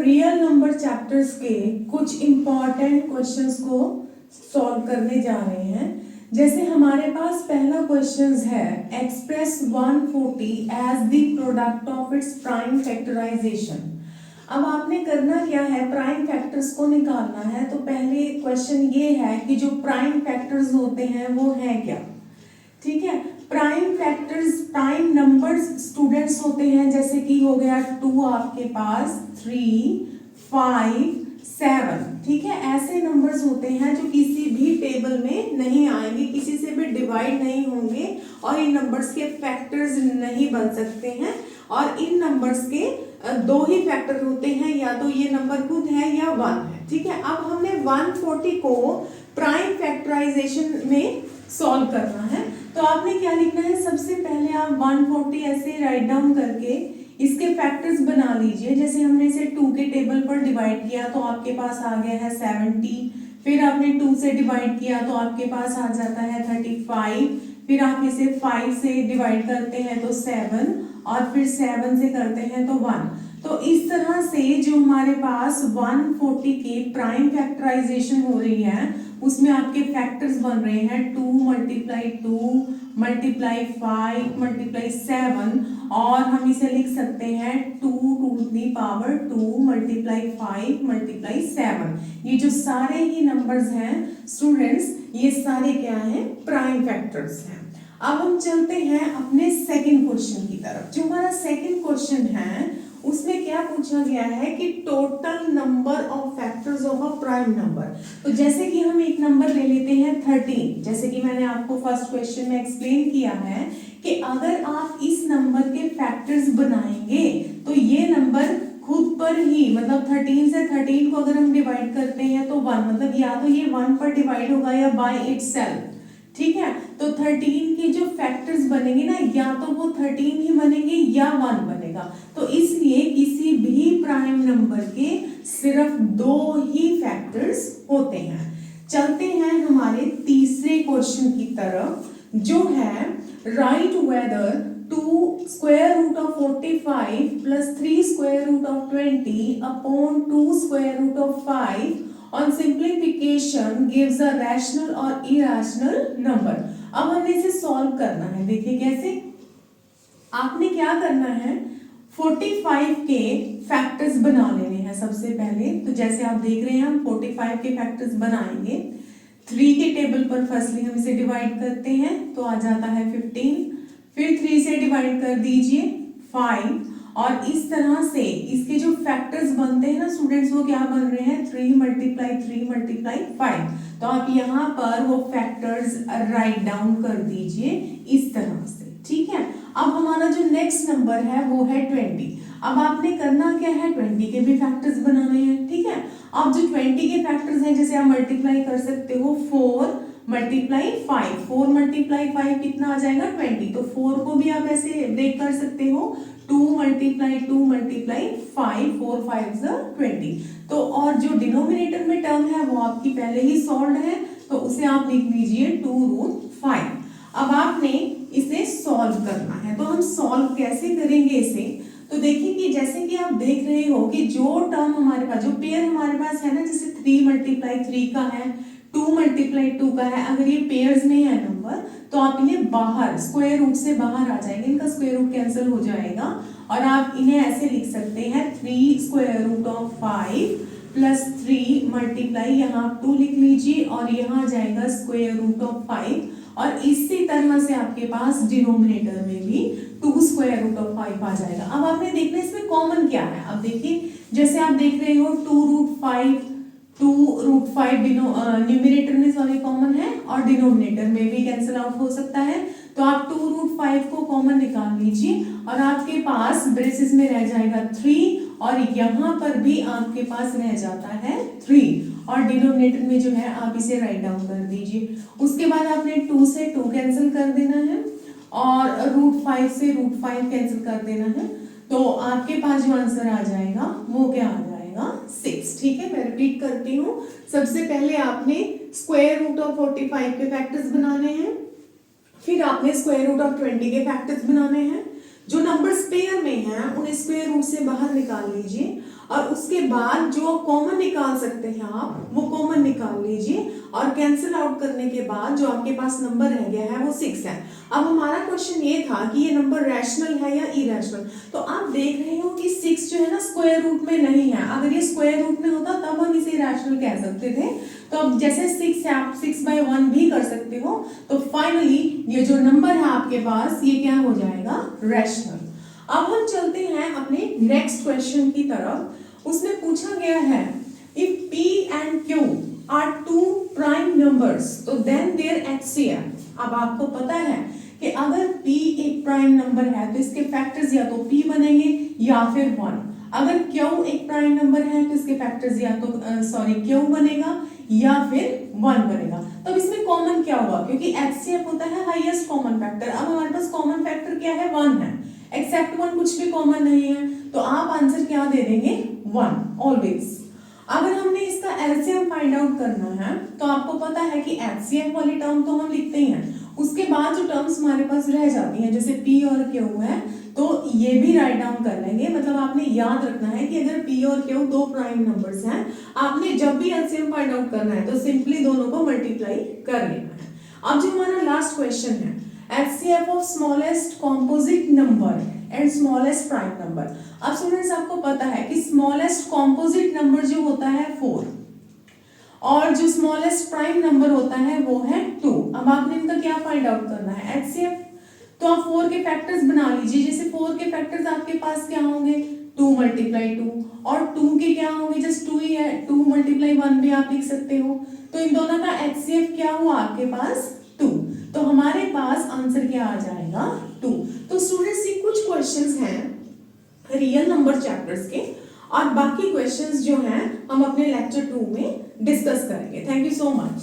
Real number chapters के कुछ important questions को सॉल्व करने जा रहे हैं। जैसे हमारे पास पहला क्वेश्चन है, express 140 as the product of its prime factorisation. अब आपने करना क्या है, प्राइम फैक्टर्स को निकालना है। तो पहले क्वेश्चन ये है कि जो प्राइम फैक्टर्स होते हैं वो हैं क्या। ठीक है, prime factors, prime numbers students होते हैं, जैसे कि हो गया 2 आपके पास, 3, 5, 7। ठीक है, ऐसे नंबर्स होते हैं जो किसी भी टेबल में नहीं आएंगे, किसी से भी डिवाइड नहीं होंगे और इन नंबर्स के फैक्टर्स नहीं बन सकते हैं। और इन नंबर्स के दो ही फैक्टर होते हैं, या तो ये नंबर खुद है या 1 है। ठीक है, अब हमने 140 को प्राइम फैक्टराइजेशन में सॉल्व करना है। तो आपने क्या लिखना है, सबसे पहले आप 140 ऐसे राइट डाउन करके इसके फैक्टर्स बना लीजिए। जैसे हमने इसे 2 के टेबल पर डिवाइड किया तो आपके पास आ गया है 70, फिर आपने 2 से डिवाइड किया तो आपके पास आ जाता है 35, फिर आप इसे 5 से डिवाइड करते हैं तो 7, और फिर 7 से करते हैं तो 1। तो इस तरह से जो हमारे पास 140 के प्राइम फैक्टराइजेशन हो रही है उसमें आपके फैक्टर्स बन रहे हैं 2 मल्टीप्लाई 2 मल्टीप्लाई 5 मल्टीप्लाई 7, और हम इसे लिख सकते हैं 2 to the power 2 multiply 5 multiply 7। ये जो सारे ही नंबर्स हैं स्टूडेंट्स, ये सारे क्या हैं, प्राइम फैक्टर्स हैं। अब हम चलते हैं अपने सेकंड क्वेश्चन की तरफ। जो हमारा सेकंड क्वेश्चन है उसमें क्या पूछा गया है कि total number of factors of a prime number. तो जैसे कि हम एक नंबर ले लेते हैं 13, जैसे कि मैंने आपको फर्स्ट क्वेश्चन में एक्सप्लेन किया है कि अगर आप इस नंबर के फैक्टर्स बनाएंगे तो ये नंबर खुद पर ही, मतलब 13 से 13 को अगर हम डिवाइड करते हैं तो 1, मतलब या तो ये 1 पर डिवाइड होगा या बाय इटसेल्फ। ठीक है, तो 13 के जो फैक्टर्स बनेंगे ना, या तो वो 13 ही बनेंगे या 1 बनेगा। तो इसलिए किसी भी प्राइम नंबर के सिर्फ 2 ही फैक्टर्स होते हैं। चलते हैं हमारे तीसरे क्वेश्चन की तरफ, जो है right whether 2 square root of 45 plus 3 square root of 20 upon 2 square root of 5 on simplification gives a rational और irrational number। अब हमने इसे सॉल्व करना है। देखिए कैसे, आपने क्या करना है, 45 के फैक्टर्स बना लेने हैं सबसे पहले। तो जैसे आप देख रहे हैं हम 45 के फैक्टर्स बनाएंगे। 3 के टेबल पर फर्स्टली हम इसे डिवाइड करते हैं तो आ जाता है 15, फिर 3 से डिवाइड कर दीजिए 5, और इस तरह से इसके जो फैक्टर्स बनते हैं ना स्टूडेंट्स, वो क्या बन रहे हैं, 3 मल्टीप्लाई 3 मल्टीप्लाई 5। तो आप यहाँ पर वो फैक्टर्स राइट डाउन कर दीजिए इस तरह से। ठीक है, अब हमारा जो नेक्स्ट नंबर है वो है 20। अब आपने करना क्या है, 20 के भी फैक्टर्स बनाने हैं। ठीक है, अब जो 20 के फैक्टर्स हैं, जैसे आप मल्टीप्लाई कर सकते हो 4 मल्टीप्लाई 5, 4 मल्टीप्लाई 5 कितना आ जाएगा, 20। तो 4 को भी आप ऐसे ब्रेक कर सकते हो, 2 मल्टीप्लाई 2 मल्टीप्लाई 5, 4 5 20। तो और जो डिनोमिनेटर में टर्म है वो आपकी पहले ही सॉल्व है, तो उसे आप लिख लीजिए 2 रूट 5। अब आपने इसे सॉल्व करना है, तो हम सॉल्व कैसे करेंगे इसे। तो देखिए कि जैसे कि आप देख रहे हो कि जो टर्म हमारे पास, जो पेयर हमारे पास है ना, जैसे 3 मल्टीप्लाई 3 का है, 2 मल्टीप्लाई 2 का है, अगर ये पेयर्स में है नंबर तो आप इन्हें बाहर स्क्वायर रूट से बाहर आ जाएंगे, इनका स्क्वायर रूट कैंसिल हो जाएगा, और आप इन्हें ऐसे लिख सकते हैं 3 square root of 5 plus 3 multiply, यहाँ 2 लिख लीजिए और यहाँ आ जाएगा स्क्वायर रूट ऑफ 5, और इसी तरह से आपके पास डिनोमिनेटर में भी 2 स्क्वायर रूट ऑफ 5 आ जाएगा। अब आपने देखना इसमें कॉमन क्या है। अब देखिए जैसे आप देख रहे हो 2 रूट 5 न्यूमिनेटर में सॉरी कॉमन है और डिनोमिनेटर में भी कैंसिल आउट हो सकता है। तो आप 2 रूट 5 को कॉमन निकाल लीजिए और आपके पास ब्रेसेस में रह जाएगा 3, और यहाँ पर भी आपके पास रह जाता है 3, और डिनोमिनेटर में जो है आप इसे राइट डाउन कर दीजिए। उसके बाद आपने 2 से 2 कैंसिल कर देना है और रूट 5 से रूट 5 कैंसिल कर देना है, तो आपके पास जो आंसर आ जाएगा वो क्या आ जाएगा, 6। ठीक है, मैं रिपीट करती हूँ। सबसे पहले आपने स्क्वायर रूट ऑफ 45 के फैक्टर्स बनाने हैं, फिर आपने स्क्वायर रूट ऑफ 20 के फैक्टर्स बनाने हैं, जो नंबर्स पेयर में हैं उन्हें स्क्वायर रूट से बाहर निकाल लीजिए और उसके बाद जो कॉमन निकाल सकते हैं आप वो कॉमन निकाल लीजिए और कैंसिल आउट करने के बाद जो आपके पास नंबर रह गया है वो 6 है। अब हमारा क्वेश्चन ये था कि ये नंबर रैशनल है या इरेशनल। तो आप देख रहे हो कि 6 जो है ना स्क्वायर रूट में नहीं है। अगर ये स्क्वायर रूट में होता तब हम इसे रैशनल कह सकते थे। तो अब जैसे 6 है आप 6/1 भी कर सकते हो। तो फाइनली ये जो नंबर है आपके पास ये क्या हो जाएगा, रैशनल। अब हम चलते हैं अपने नेक्स्ट क्वेश्चन की तरफ। उसमें पूछा गया है if P and Q are two prime numbers तो then their HCF। अब आपको पता है कि अगर P एक प्राइम नंबर है तो इसके फैक्टर्स या तो P बनेंगे या फिर 1। अगर Q एक प्राइम नंबर है तो इसके फैक्टर्स या तो Q बनेगा या फिर 1 बनेगा। तो इसमें कॉमन क्या हुआ, क्योंकि HCF होता है हाईएस्ट कॉमन फैक्टर। अब हमारे पास कॉमन फैक्टर क्या है, 1 है। एक्सेप्ट 1 कुछ भी कॉमन नहीं है, तो आप आंसर क्या दे देंगे, 1 ऑलवेज। अगर हमने इसका एलसीएम फाइंड आउट करना है तो आपको पता है कि एचसीएफ वाली टर्म तो हम लिखते ही हैं, उसके बाद जो टर्म्स हमारे पास रह जाती हैं जैसे P और Q है तो ये भी राइट डाउन कर लेंगे। मतलब आपने याद रखना है कि अगर P और Q दो प्राइम नंबर्स हैं, आपने जब भी एलसीएम फाइंड आउट करना है तो सिंपली दोनों को मल्टीप्लाई कर लेना है। अब जो हमारा लास्ट क्वेश्चन है, HCF of smallest composite number and smallest prime number. अब स्टूडेंट्स आपको पता है कि स्मॉलेस्ट कॉम्पोजिट नंबर जो होता है 4 और जो स्मॉलेस्ट प्राइम नंबर होता है वो है 2। अब आपने इनका क्या फाइंड आउट करना है, HCF। तो आप 4 के फैक्टर्स बना लीजिए। जैसे 4 के फैक्टर्स आपके पास क्या होंगे, 2 × 2 और 2 के क्या होंगे, जस्ट 2 ही है, 2 × 1 भी आप लिख सकते हो। तो इन दोनों का HCF क्या हुआ आपके पास, 2। तो हमारे पास आंसर क्या आ जाएगा, 2। तो स्टूडेंट्स ये कुछ क्वेश्चंस हैं रियल नंबर चैप्टर्स के और बाकी क्वेश्चंस जो हैं हम अपने लेक्चर 2 में डिस्कस करेंगे। Thank you so much.